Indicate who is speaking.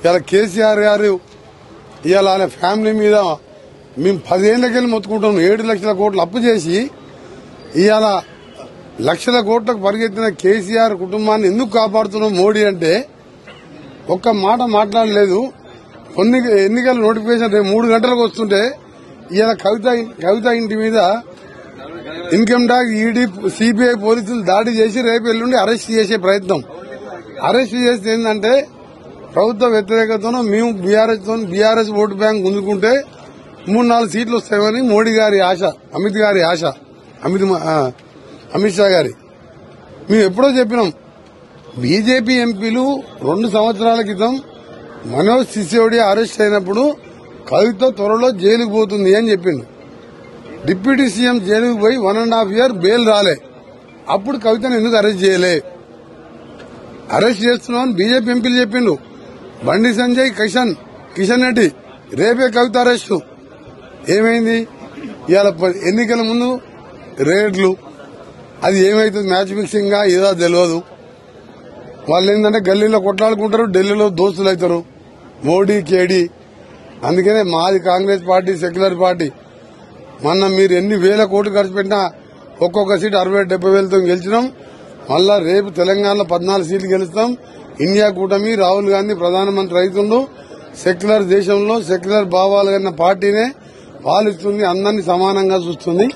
Speaker 1: ఇలా కేసీఆర్ గారు ఇవాళ ఆయన ఫ్యామిలీ మీద మేము 10 ఏళ్లకెళ్ళి మొత్తుకుంటాం. 7 లక్షల కోట్లు అప్పు చేసి ఇవాళ లక్షల కోట్లకు పరిగెత్తిన కేసీఆర్ కుటుంబాన్ని ఎందుకు కాపాడుతున్నాం మోడీ అంటే ఒక్క మాట మాట్లాడలేదు. కొన్ని ఎన్నికల నోటిఫికేషన్ రేపు 3 గంటలకు వస్తుంటే ఇవాళ కవిత ఇంటి మీద ఇన్కమ్ ట్యాక్స్, ఈడీ, సిబిఐ పోలీసులు దాడి చేసి రేపు ఎల్లుండి అరెస్ట్ చేసే ప్రయత్నం. అరెస్ట్ చేస్తే ఏంటంటే ప్రభుత్వ వ్యతిరేకతను మేము బీఆర్ఎస్ ఓటు బ్యాంక్ గుంజుకుంటే 3-4 సీట్లు వస్తాయని మోడీ గారి ఆశ, అమిత్ షా గారి. మేము ఎప్పుడో చెప్పినాం. బీజేపీ ఎంపీలు 2 సంవత్సరాల క్రితం మనోజ్ సిసోడియా అరెస్ట్ అయినప్పుడు కవిత త్వరలో జైలుకు పోతుంది అని చెప్పిండు. డిప్యూటీ సీఎం జైలుకు పోయి 1.5 year బెయిల్ రాలే. అప్పుడు కవితను ఎందుకు అరెస్ట్ చేయలే? అరెస్ట్ చేస్తున్నామని బీజేపీ ఎంపీలు చెప్పిండు. బండి సంజయ్, కిషన్ రెడ్డి రేపే కవిత అరెస్టు. ఏమైంది? ఇవాళ ఎన్నికల ముందు రేట్లు, అది ఏమైతుంది మ్యాచ్ ఫిక్సింగ్ గా ఏదో తెలియదు. వాళ్ళు ఏంటంటే గల్లీలో కొట్లాడుకుంటారు, ఢిల్లీలో దోస్తులు అవుతారు మోడీ, కేడీ. అందుకనే మాది కాంగ్రెస్ పార్టీ, సెక్యులర్ పార్టీ. మొన్న మీరు ఎన్ని వేల కోట్లు ఖర్చు పెట్టినా ఒక్కొక్క సీటు 60-70 వేలతో గెలిచినాం. మళ్ళా రేపు తెలంగాణలో 14 సీట్లు గెలుస్తాం. ఇండియా కూటమి, రాహుల్ గాంధీ ప్రధానమంత్రి అవుతుండు. సెక్యులర్ దేశంలో సెక్యులర్ భావాలు కన్నా పార్టీనే పాలిస్తుంది, అందరినీ సమానంగా చూస్తుంది.